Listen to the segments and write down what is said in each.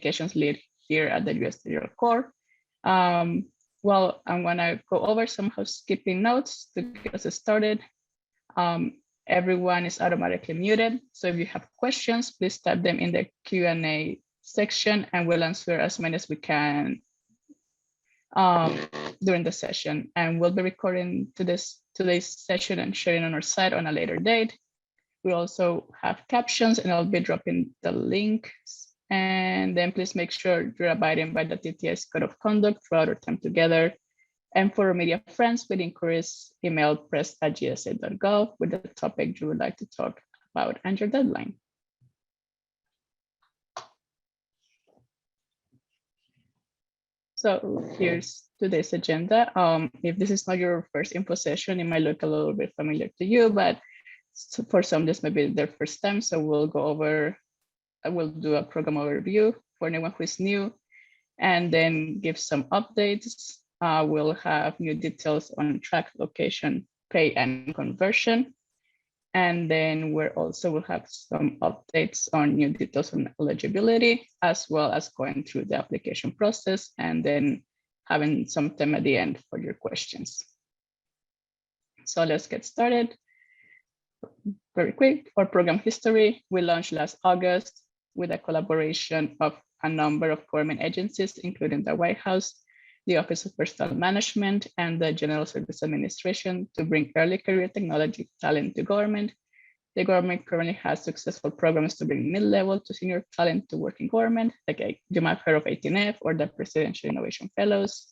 communications lead here at the US Digital Corps. Well, I'm gonna go over some housekeeping notes to get us started. Everyone is automatically muted. So if you have questions, please type them in the Q&A section and we'll answer as many as we can during the session. And we'll be recording today's session and sharing on our site on a later date. We also have captions and I'll be dropping the links. And then please make sure you're abiding by the TTS Code of Conduct throughout our time together. And for our media friends, we'd encourage email press@gsa.gov with the topic you would like to talk about and your deadline. So here's today's agenda. If this is not your first info session, it might look a little bit familiar to you, but for some, this may be their first time. So we'll go over, I will do a program overview for anyone who is new, and then give some updates. We'll have new details on track, location, pay, and conversion. And then we're also will have some updates on new details on eligibility, as well as going through the application process, and then having some time at the end for your questions. So let's get started. Very quick, for program history, we launched last August with a collaboration of a number of government agencies, including the White House, the Office of Personnel Management, and the General Service Administration to bring early career technology talent to government. The government currently has successful programs to bring mid-level to senior talent to work in government, like you might have heard of 18F or the Presidential Innovation Fellows,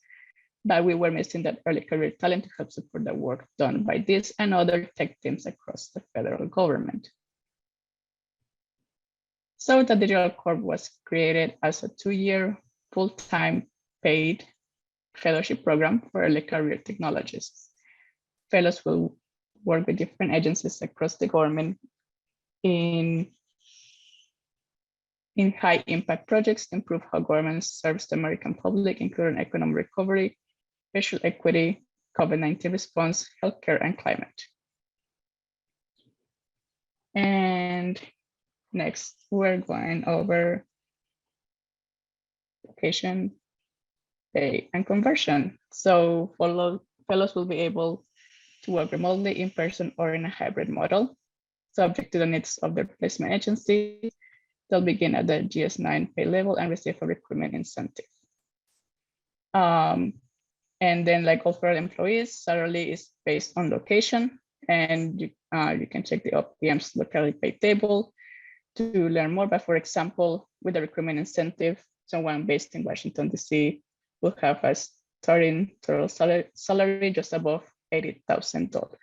but we were missing that early career talent to help support the work done by this and other tech teams across the federal government. So the Digital Corps was created as a 2-year full-time paid fellowship program for early career technologists. Fellows will work with different agencies across the government in high impact projects to improve how government serves the American public, including economic recovery, racial equity, COVID-19 response, healthcare, and climate. And next, we're going over location, pay, and conversion. So fellows will be able to work remotely, in person, or in a hybrid model, subject to the needs of their placement agency. They'll begin at the GS9 pay level and receive a recruitment incentive. And then, like all federal employees, salary is based on location, and you can check the OPM's locality pay table to learn more. But for example, with the recruitment incentive, someone based in Washington, D.C. will have a starting total salary just above $80,000.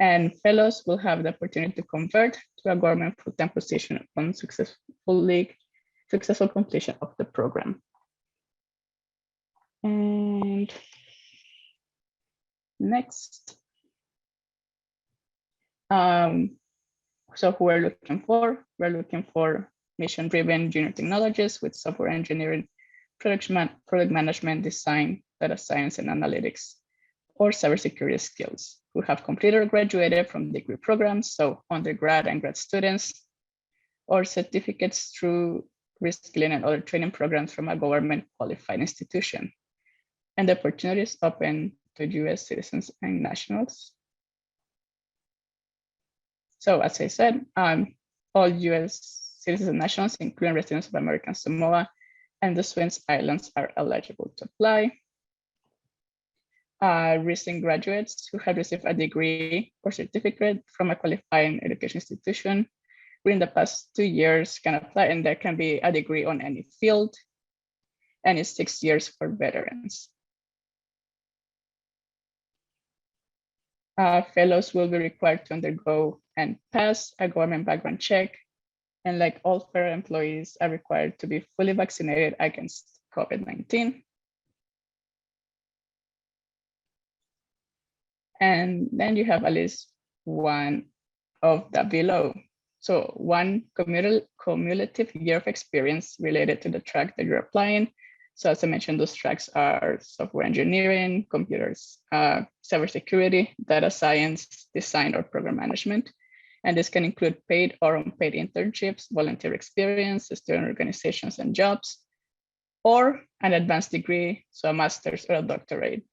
And fellows will have the opportunity to convert to a government full-time position upon successful completion of the program. And next, so who we're looking for? We're looking for mission-driven junior technologists with software engineering, product management, design, data science, and analytics, or cybersecurity skills, who have completed or graduated from degree programs, so undergrad and grad students, or certificates through reskilling and other training programs from a government qualified institution. And the opportunities open to US citizens and nationals. So as I said, all US citizens and nationals, including residents of American Samoa and the Swiss Islands, are eligible to apply. Recent graduates who have received a degree or certificate from a qualifying education institution within the past 2 years can apply, and there can be a degree on any field, and it's 6 years for veterans. Fellows will be required to undergo and pass a government background check, and like all federal employees, are required to be fully vaccinated against COVID-19. And then you have at least one of the below. So one cumulative year of experience related to the track that you're applying. So as I mentioned, those tracks are software engineering, computers, cybersecurity, data science, design, or program management. And this can include paid or unpaid internships, volunteer experience, student organizations and jobs, or an advanced degree, so a master's or a doctorate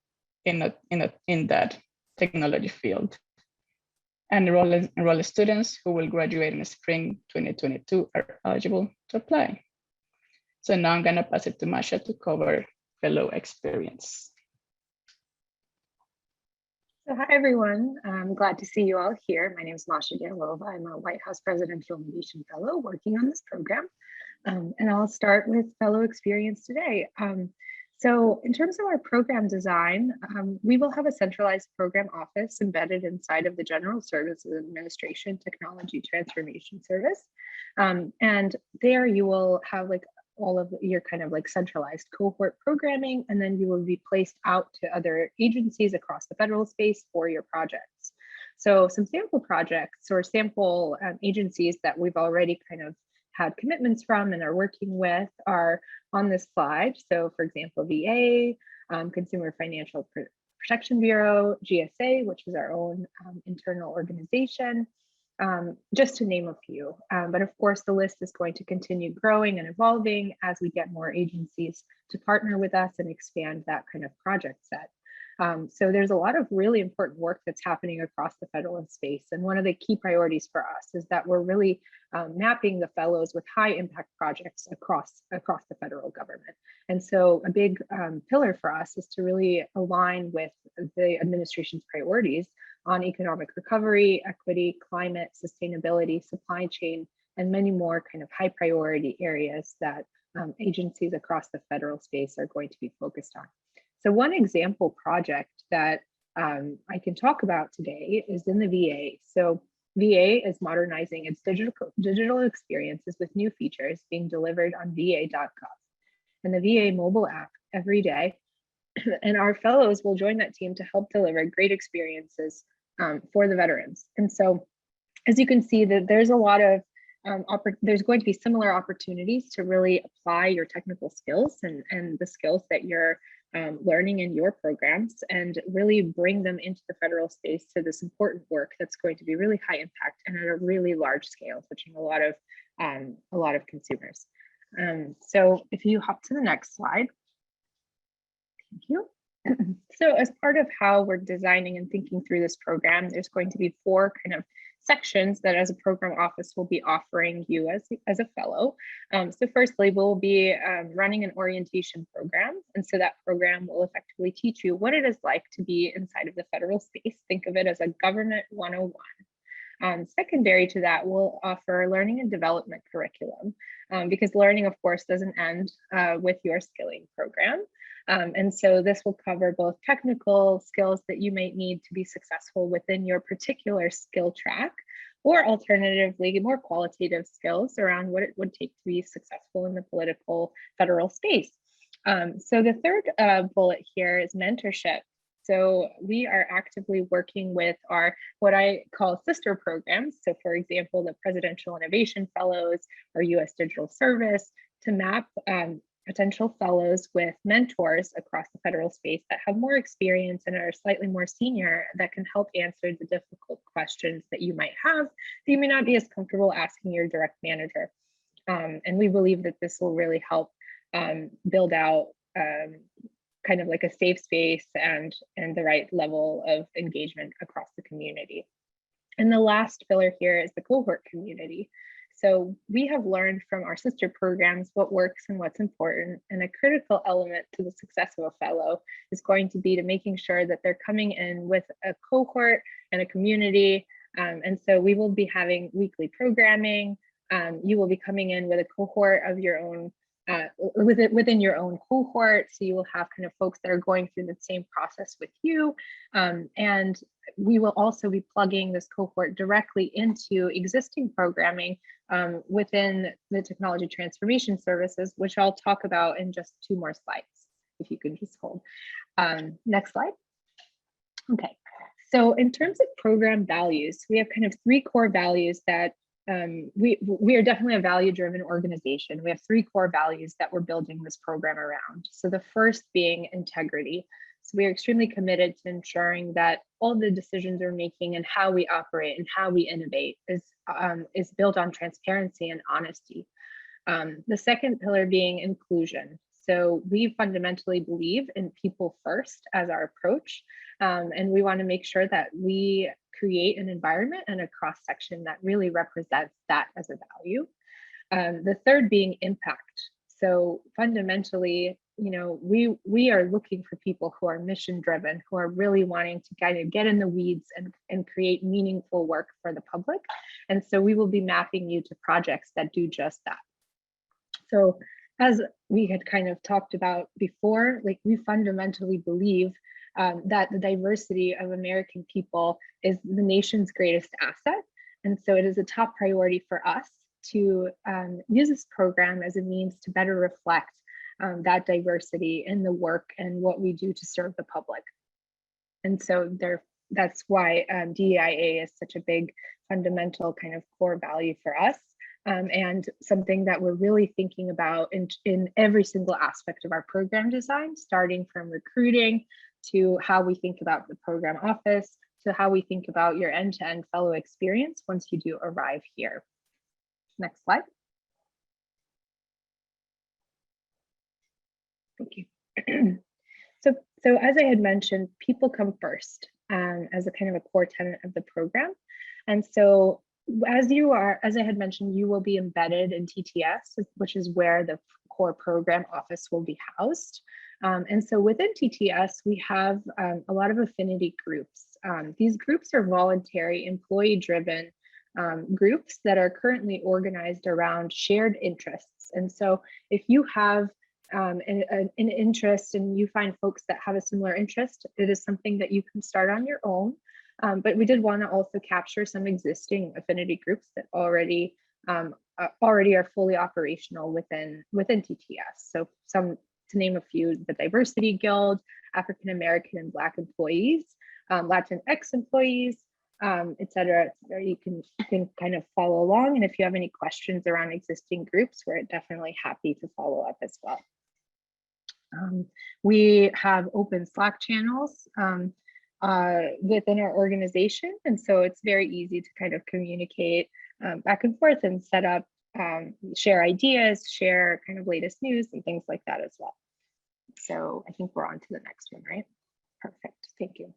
in that technology field. And enrolled students who will graduate in spring 2022 are eligible to apply. So now I'm gonna pass it to Masha to cover fellow experience. So hi, everyone. I'm glad to see you all here. My name is Masha Dialova. I'm a White House Presidential Innovation Fellow working on this program. And I'll start with fellow experience today. So in terms of our program design, we will have a centralized program office embedded inside of the General Services Administration Technology Transformation Service. And there you will have like all of your kind of like centralized cohort programming, and then you will be placed out to other agencies across the federal space for your projects. So some sample projects or sample agencies that we've already kind of had commitments from and are working with are on this slide. So for example, VA, Consumer Financial Protection Bureau, GSA, which is our own internal organization, just to name a few. But of course, the list is going to continue growing and evolving as we get more agencies to partner with us and expand that kind of project set. So there's a lot of really important work that's happening across the federal space. And one of the key priorities for us is that we're really mapping the fellows with high impact projects across the federal government. And so a big pillar for us is to really align with the administration's priorities on economic recovery, equity, climate, sustainability, supply chain, and many more kind of high priority areas that agencies across the federal space are going to be focused on. So one example project that I can talk about today is in the VA. So VA is modernizing its digital experiences with new features being delivered on va.gov and the VA mobile app every day. And our fellows will join that team to help deliver great experiences for the veterans. And so as you can see, that there's a lot of there's going to be similar opportunities to really apply your technical skills and the skills that you're learning in your programs and really bring them into the federal space to this important work that's going to be really high impact and at a really large scale, touching a lot of consumers. So if you hop to the next slide. Thank you. So as part of how we're designing and thinking through this program, there's going to be 4 kind of sections that as a program office will be offering you as a fellow. So firstly, we'll be running an orientation program. And so that program will effectively teach you what it is like to be inside of the federal space. Think of it as a government 101. Secondary to that, we'll offer learning and development curriculum because learning, of course, doesn't end with your skilling program. And so this will cover both technical skills that you might need to be successful within your particular skill track, or alternatively, more qualitative skills around what it would take to be successful in the political federal space. So the third bullet here is mentorship. So we are actively working with our, what I call sister programs. So for example, the Presidential Innovation Fellows or US Digital Service to map potential fellows with mentors across the federal space that have more experience and are slightly more senior that can help answer the difficult questions that you might have that you may not be as comfortable asking your direct manager. And we believe that this will really help build out kind of like a safe space and the right level of engagement across the community. And the last pillar here is the cohort community. So we have learned from our sister programs what works and what's important, and a critical element to the success of a fellow is going to be to making sure that they're coming in with a cohort and a community. And so we will be having weekly programming. You will be coming in with a cohort of your own within your own cohort. So you will have kind of folks that are going through the same process with you. And we will also be plugging this cohort directly into existing programming within the technology transformation services, which I'll talk about in just 2 more slides, if you could just hold. Next slide. Okay, so in terms of program values, we have kind of 3 core values that we are definitely a value-driven organization. We have 3 core values that we're building this program around. So the first being integrity. So we are extremely committed to ensuring that all the decisions we're making and how we operate and how we innovate is built on transparency and honesty. The second pillar being inclusion. So we fundamentally believe in people first as our approach, and we want to make sure that we create an environment and a cross section that really represents that as a value. The third being impact. So fundamentally, we are looking for people who are mission driven, who are really wanting to kind of get in the weeds and create meaningful work for the public. And so we will be mapping you to projects that do just that. So as we had kind of talked about before, like we fundamentally believe that the diversity of American people is the nation's greatest asset. And so it is a top priority for us to use this program as a means to better reflect that diversity in the work and what we do to serve the public. And so that's why DEIA is such a big fundamental kind of core value for us. And something that we're really thinking about in every single aspect of our program design, starting from recruiting to how we think about the program office, to how we think about your end-to-end fellow experience once you do arrive here. Next slide. Thank you. So as I had mentioned, people come first as a kind of a core tenet of the program. And so as I had mentioned, you will be embedded in TTS, which is where the core program office will be housed. And so within TTS, we have a lot of affinity groups. These groups are voluntary, employee-driven groups that are currently organized around shared interests. And so if you have an interest and you find folks that have a similar interest, it is something that you can start on your own. But we did want to also capture some existing affinity groups that already are fully operational within TTS. So some, to name a few, the Diversity Guild, African American and Black employees, Latinx employees, et cetera. You can kind of follow along. And if you have any questions around existing groups, we're definitely happy to follow up as well. We have open Slack channels within our organization. And so it's very easy to kind of communicate back and forth and set up, share ideas, share kind of latest news and things like that as well. So I think we're on to the next one, right? Perfect, thank you.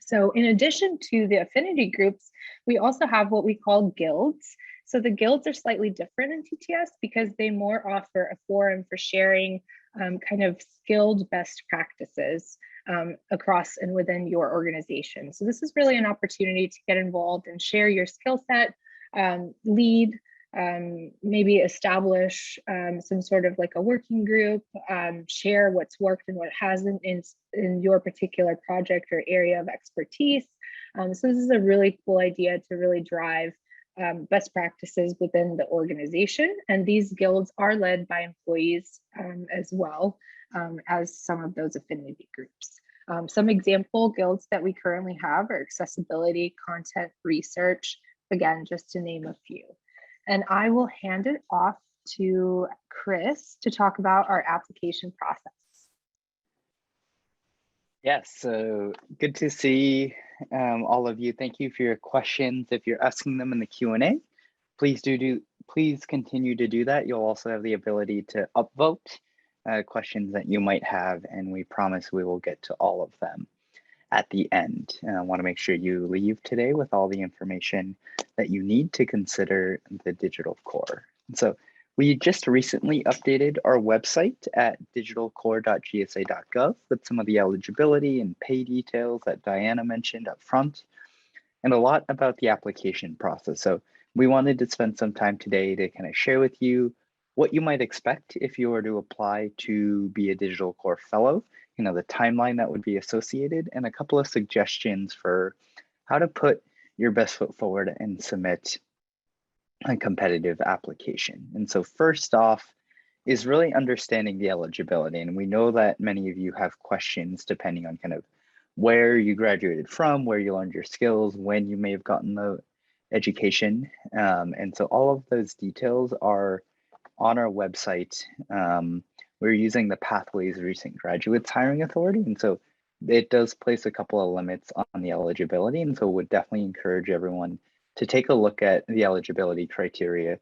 So in addition to the affinity groups, we also have what we call guilds. So the guilds are slightly different in TTS because they more offer a forum for sharing kind of skilled best practices across and within your organization. So this is really an opportunity to get involved and share your skill set, lead, maybe establish some sort of like a working group, share what's worked and what hasn't in your particular project or area of expertise. So this is a really cool idea to really drive best practices within the organization. And these guilds are led by employees as well as some of those affinity groups. Some example guilds that we currently have are accessibility, content, research, again, just to name a few. And I will hand it off to Chris to talk about our application process. Yes, so good to see all of you. Thank you for your questions. If you're asking them in the Q&A, please continue to do that. You'll also have the ability to upvote questions that you might have, and we promise we will get to all of them at the end. And I want to make sure you leave today with all the information that you need to consider the digital core. And so we just recently updated our website at digitalcore.gsa.gov with some of the eligibility and pay details that Diana mentioned up front, and a lot about the application process. So we wanted to spend some time today to kind of share with you what you might expect if you were to apply to be a Digital Core Fellow, the timeline that would be associated, and a couple of suggestions for how to put your best foot forward and submit a competitive application. And so first off is really understanding the eligibility. And we know that many of you have questions depending on kind of where you graduated from, where you learned your skills, when you may have gotten the education. And so all of those details are on our website. We're using the Pathways Recent Graduates Hiring Authority. And so it does place a couple of limits on the eligibility, and so would definitely encourage everyone to take a look at the eligibility criteria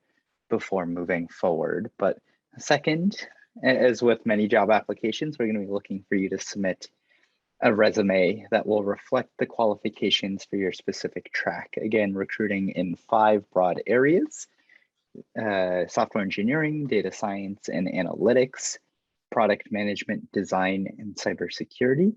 before moving forward. But second, as with many job applications, we're going to be looking for you to submit a resume that will reflect the qualifications for your specific track. Again, recruiting in 5 broad areas: software engineering, data science and analytics, product management, design, and cybersecurity.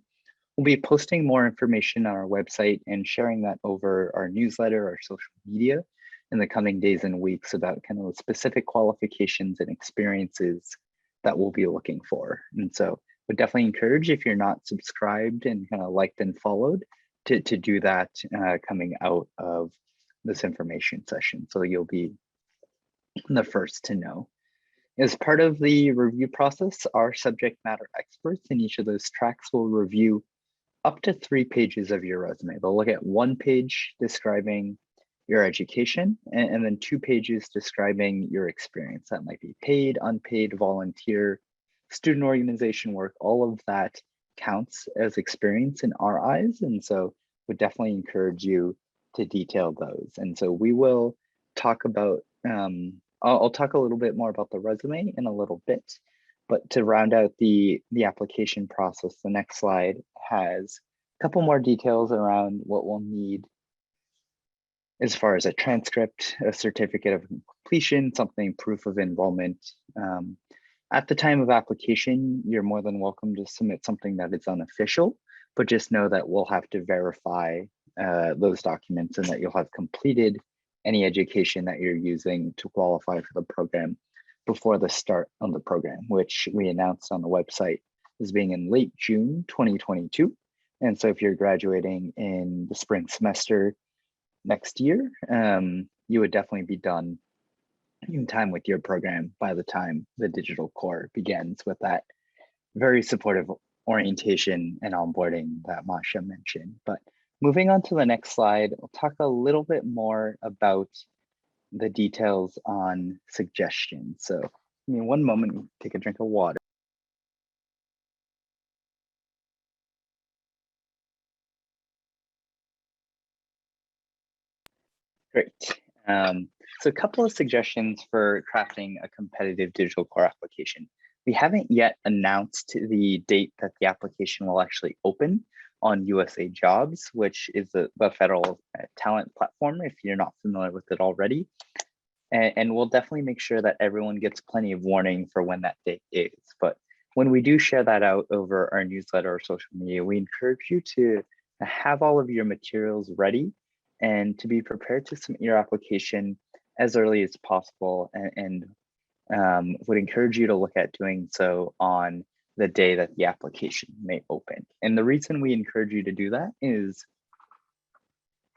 We'll be posting more information on our website and sharing that over our newsletter, our social media in the coming days and weeks about kind of the specific qualifications and experiences that we'll be looking for. And so would definitely encourage, if you're not subscribed and kind of liked and followed, to do that coming out of this information session. So you'll be the first to know. As part of the review process, our subject matter experts in each of those tracks will review up to 3 pages of your resume. They'll look at 1 page describing your education and then 2 pages describing your experience. That might be paid, unpaid, volunteer, student organization work. All of that counts as experience in our eyes. And so would definitely encourage you to detail those. And so we will talk about, I'll talk a little bit more about the resume in a little bit, but to round out the application process, the next slide has a couple more details around what we'll need as far as a transcript, a certificate of completion, something proof of enrollment. At the time of application, you're more than welcome to submit something that is unofficial, but just know that we'll have to verify those documents and that you'll have completed any education that you're using to qualify for the program before the start of the program, which we announced on the website as being in late June 2022. And so if you're graduating in the spring semester next year, you would definitely be done in time with your program by the time the digital core begins, with that very supportive orientation and onboarding that Masha mentioned. But moving on to the next slide, we'll talk a little bit more about the details on suggestions. So give me one moment, take a drink of water. Great. So a couple of suggestions for crafting a competitive digital core application. We haven't yet announced the date that the application will actually open on USA Jobs, which is the federal talent platform, if you're not familiar with it already. And we'll definitely make sure that everyone gets plenty of warning for when that date is. But when we do share that out over our newsletter or social media, we encourage you to have all of your materials ready and to be prepared to submit your application as early as possible, and would encourage you to look at doing so on the day that the application may open. And the reason we encourage you to do that is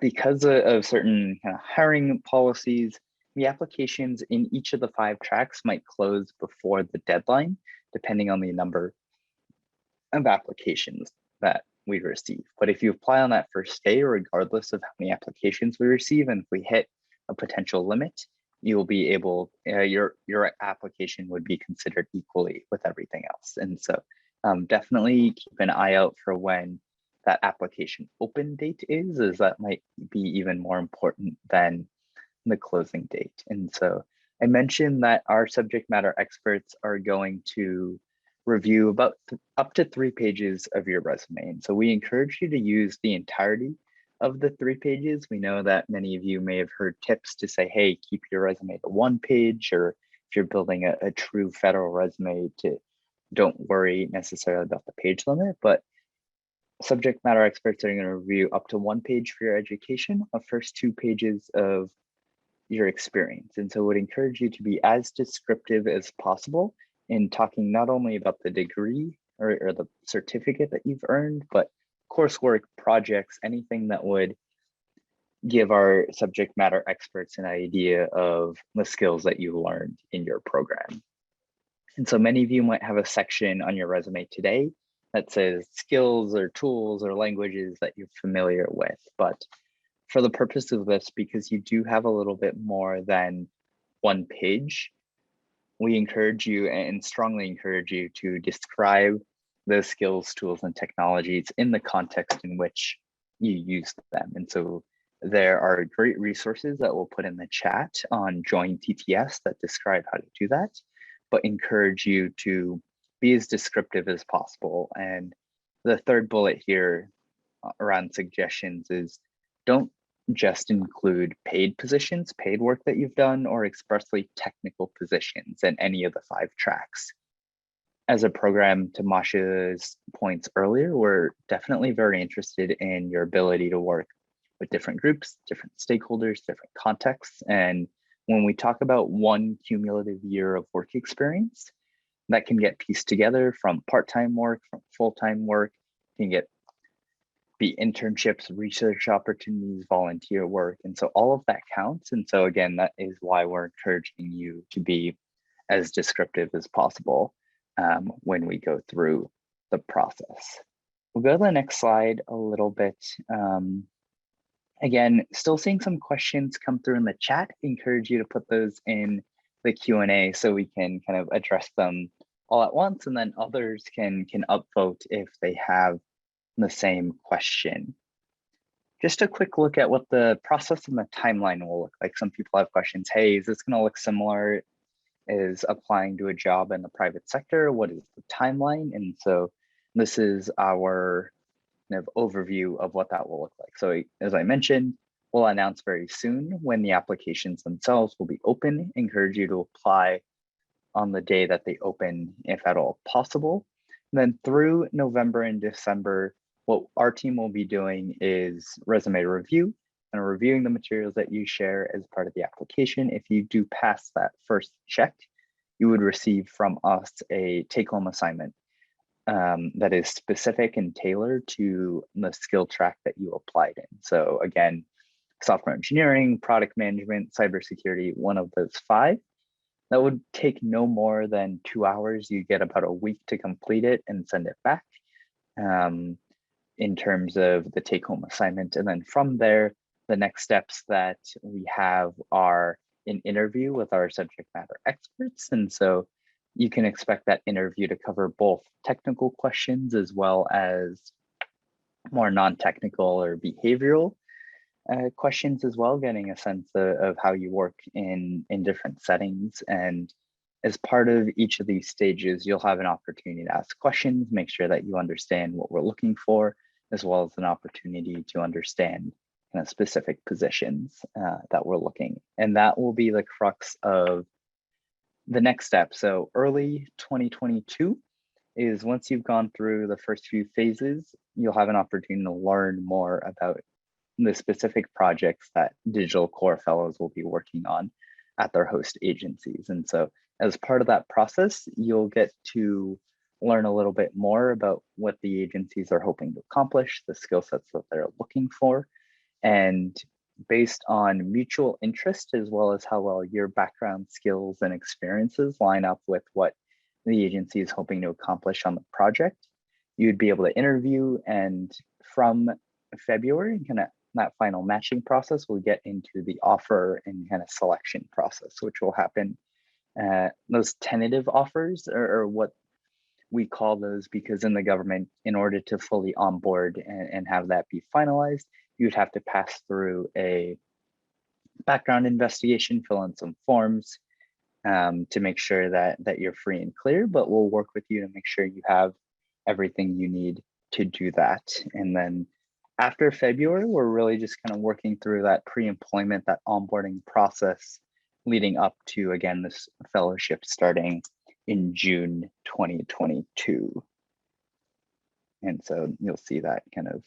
because of certain kind of hiring policies. The applications in each of the 5 tracks might close before the deadline, depending on the number of applications that we receive. But if you apply on that first day, regardless of how many applications we receive, and if we hit a potential limit, you will be able, your application would be considered equally with everything else. And so definitely keep an eye out for when that application open date is, as that might be even more important than the closing date. And so I mentioned that our subject matter experts are going to review about up to 3 pages of your resume. And so we encourage you to use the entirety of the 3 pages. We know that many of you may have heard tips to say, hey, keep your resume to 1 page, or if you're building a true federal resume, to don't worry necessarily about the page limit. But subject matter experts are going to review up to 1 page for your education, the first 2 pages of your experience. And so would encourage you to be as descriptive as possible in talking not only about the degree or the certificate that you've earned, but coursework, projects, anything that would give our subject matter experts an idea of the skills that you learned in your program. And so many of you might have a section on your resume today that says skills or tools or languages that you're familiar with. But for the purpose of this, because you do have a little bit more than 1 page, we encourage you and strongly encourage you to describe those skills, tools, and technologies in the context in which you use them. And so there are great resources that we'll put in the chat on Join TTS that describe how to do that, but encourage you to be as descriptive as possible. And the third bullet here around suggestions is don't just include paid positions, paid work that you've done, or expressly technical positions in any of the 5 tracks. As a program, to Masha's points earlier, we're definitely very interested in your ability to work with different groups, different stakeholders, different contexts. And when we talk about 1 cumulative year of work experience, that can get pieced together from part-time work, from full-time work, can be internships, research opportunities, volunteer work. And so all of that counts. And so again, that is why we're encouraging you to be as descriptive as possible when we go through the process. We'll go to the next slide a little bit. Again, still seeing some questions come through in the chat. Encourage you to put those in the Q&A so we can kind of address them all at once, and then others can upvote if they have the same question. Just a quick look at what the process and the timeline will look like. Some people have questions. Hey, is this going to look similar as applying to a job in the private sector? What is the timeline? And so this is our kind of overview of what that will look like. So as I mentioned, we'll announce very soon when the applications themselves will be open. Encourage you to apply on the day that they open, if at all possible. And then through November and December, what our team will be doing is resume review and reviewing the materials that you share as part of the application. If you do pass that first check, you would receive from us a take-home assignment that is specific and tailored to the skill track that you applied in. So again, software engineering, product management, cybersecurity, one of those 5. That would take no more than 2 hours. You get about a week to complete it and send it back in terms of the take-home assignment. And then from there, the next steps that we have are an interview with our subject matter experts. And so you can expect that interview to cover both technical questions as well as more non-technical or behavioral questions as well, getting a sense of how you work in different settings. And as part of each of these stages, you'll have an opportunity to ask questions, make sure that you understand what we're looking for, as well as an opportunity to understand kind of specific positions that we're looking. And that will be the crux of the next step. So early 2022 is once you've gone through the first few phases, you'll have an opportunity to learn more about the specific projects that Digital Core Fellows will be working on at their host agencies. And so as part of that process, you'll get to learn a little bit more about what the agencies are hoping to accomplish, the skill sets that they're looking for, and based on mutual interest, as well as how well your background, skills, and experiences line up with what the agency is hoping to accomplish on the project, you'd be able to interview. And from February, kind of that final matching process, we'll get into the offer and kind of selection process, which will happen. Those tentative offers are what we call those, because in the government, in order to fully onboard and have that be finalized, you'd have to pass through a background investigation, fill in some forms to make sure that you're free and clear, but we'll work with you to make sure you have everything you need to do that. And then after February, we're really just kind of working through that pre-employment, that onboarding process leading up to, again, this fellowship starting in June 2022. And so you'll see that kind of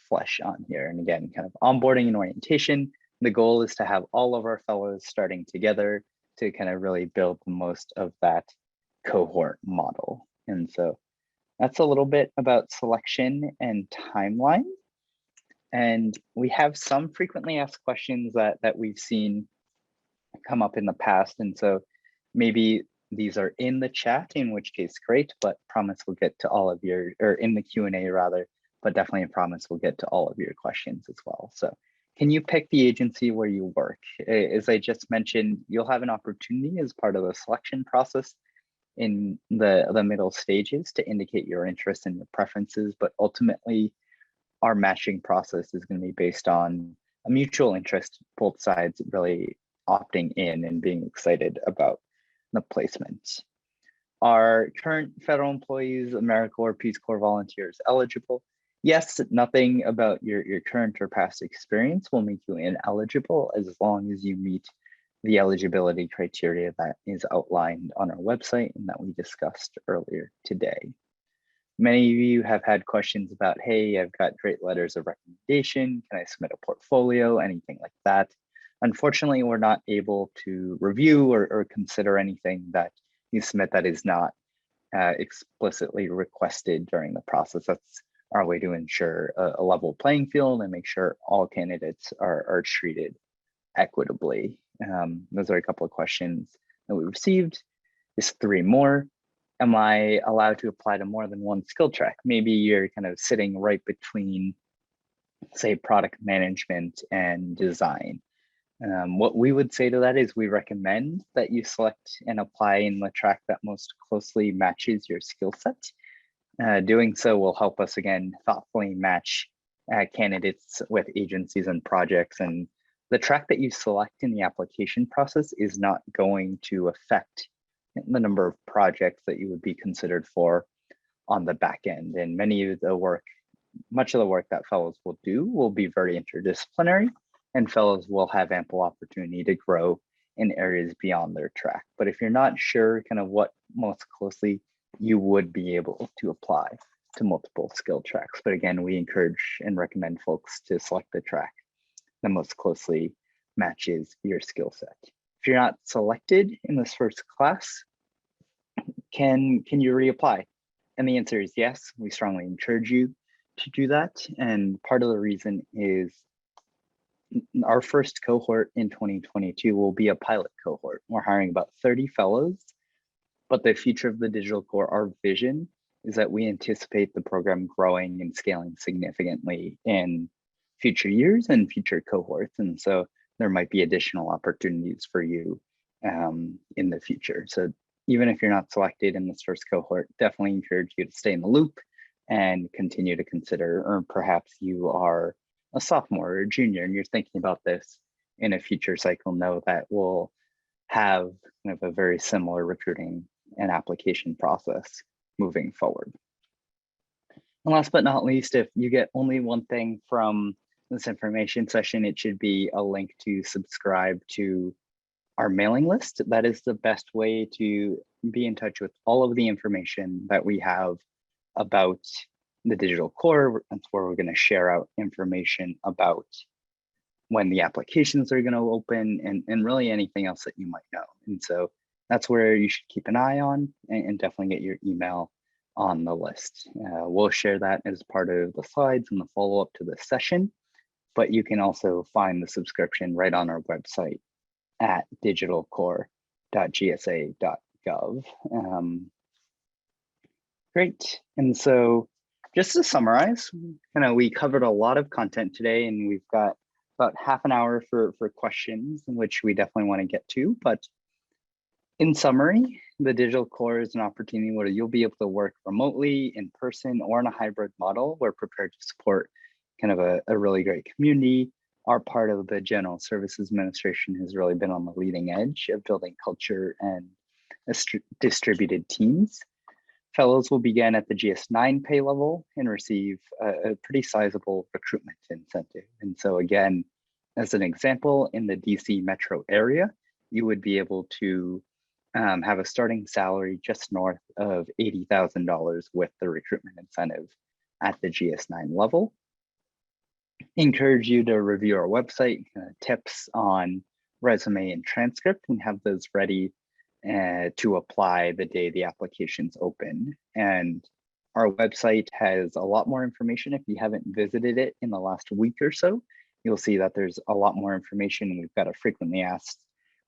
flesh on here. And again, kind of onboarding and orientation. The goal is to have all of our fellows starting together to kind of really build the most of that cohort model. And so that's a little bit about selection and timeline. And we have some frequently asked questions that we've seen come up in the past. And so maybe these are in the chat, in which case great, but promise we'll get to all of your, or in the Q&A rather, but definitely a promise we'll get to all of your questions as well. So can you pick the agency where you work? As I just mentioned, you'll have an opportunity as part of the selection process in the middle stages to indicate your interest and your preferences, but ultimately our matching process is going to be based on a mutual interest, both sides really opting in and being excited about the placements. Are current federal employees, AmeriCorps or Peace Corps volunteers eligible? Yes, nothing about your current or past experience will make you ineligible as long as you meet the eligibility criteria that is outlined on our website and that we discussed earlier today. Many of you have had questions about, hey, I've got great letters of recommendation. Can I submit a portfolio, anything like that? Unfortunately, we're not able to review or consider anything that you submit that is not explicitly requested during the process. That's our way to ensure a level playing field and make sure all candidates are treated equitably. Those are a couple of questions that we received. Just 3 more. Am I allowed to apply to more than one skill track? Maybe you're kind of sitting right between, say, product management and design. What we would say to that is we recommend that you select and apply in the track that most closely matches your skill set. Doing so will help us, again, thoughtfully match candidates with agencies and projects. And the track that you select in the application process is not going to affect the number of projects that you would be considered for on the back end. And much of the work that fellows will do will be very interdisciplinary, and fellows will have ample opportunity to grow in areas beyond their track. But if you're not sure kind of what most closely, you would be able to apply to multiple skill tracks. But again, we encourage and recommend folks to select the track that most closely matches your skill set. If you're not selected in this first class, can you reapply? And the answer is yes. We strongly encourage you to do that. And part of the reason is our first cohort in 2022 will be a pilot cohort. We're hiring about 30 fellows, but the future of the Digital Corps, our vision is that we anticipate the program growing and scaling significantly in future years and future cohorts. And so there might be additional opportunities for you in the future. So even if you're not selected in this first cohort, definitely encourage you to stay in the loop and continue to consider, or perhaps you are a sophomore or a junior and you're thinking about this in a future cycle, know that we'll have kind of a very similar recruiting and application process moving forward. And last but not least, if you get only one thing from this information session, it should be a link to subscribe to our mailing list. That is the best way to be in touch with all of the information that we have about the Digital Corps. That's where we're going to share out information about when the applications are going to open and really anything else that you might know. And so that's where you should keep an eye on and definitely get your email on the list. We'll share that as part of the slides and the follow-up to this session, but you can also find the subscription right on our website at digitalcorps.gsa.gov. Great. And so just to summarize, we covered a lot of content today, and we've got about half an hour for questions, in which we definitely want to get to. But in summary, the Digital Corps is an opportunity where you'll be able to work remotely, in person, or in a hybrid model. We're prepared to support kind of a really great community. Our part of the General Services Administration has really been on the leading edge of building culture and distributed teams. Fellows will begin at the GS9 pay level and receive a pretty sizable recruitment incentive. And so again, as an example, in the DC metro area, you would be able to have a starting salary just north of $80,000 with the recruitment incentive at the GS9 level. Encourage you to review our website, tips on resume and transcript, and have those ready to apply the day the applications open. And our website has a lot more information. If you haven't visited it in the last week or so, you'll see that there's a lot more information. We've got a frequently asked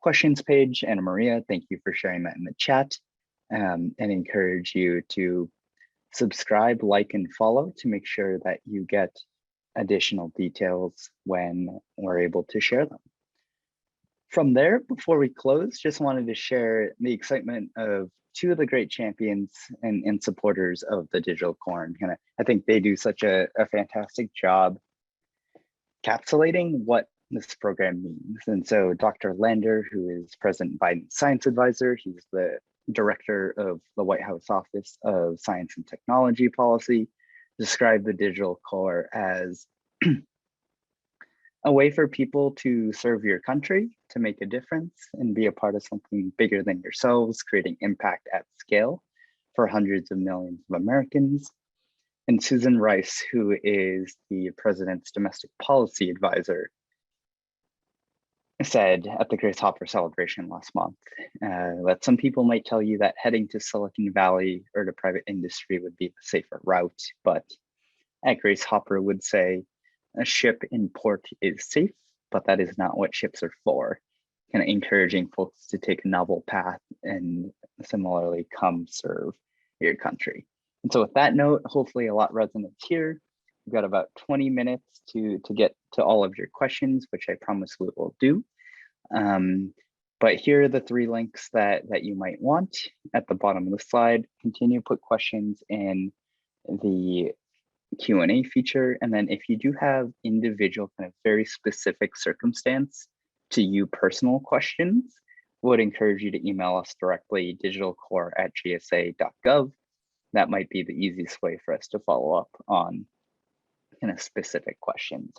questions page. Anna Maria, thank you for sharing that in the chat, and encourage you to subscribe, like, and follow to make sure that you get additional details when we're able to share them. From there, before we close, just wanted to share the excitement of two of the great champions and supporters of the digital core, and kind of I think they do such a fantastic job encapsulating what this program means. And so Dr. Lander, who is President Biden's science advisor, he's the director of the White House Office of Science and Technology Policy, described the digital core as a way for people to serve your country, to make a difference and be a part of something bigger than yourselves, creating impact at scale for hundreds of millions of Americans. And Susan Rice, who is the president's domestic policy advisor, said at the Grace Hopper celebration last month that some people might tell you that heading to Silicon Valley or to private industry would be the safer route, but at Grace Hopper would say a ship in port is safe, but that is not what ships are for. Kind of encouraging folks to take a novel path and similarly come serve your country. And so with that note, hopefully a lot resonates here. We've got about 20 minutes to get to all of your questions, which I promise we will do. But here are the 3 links that you might want at the bottom of the slide. Continue to put questions in the Q&A feature. And then if you do have individual kind of very specific circumstance to you personal questions, would encourage you to email us directly, digitalcore@gsa.gov. That might be the easiest way for us to follow up on kind of specific questions.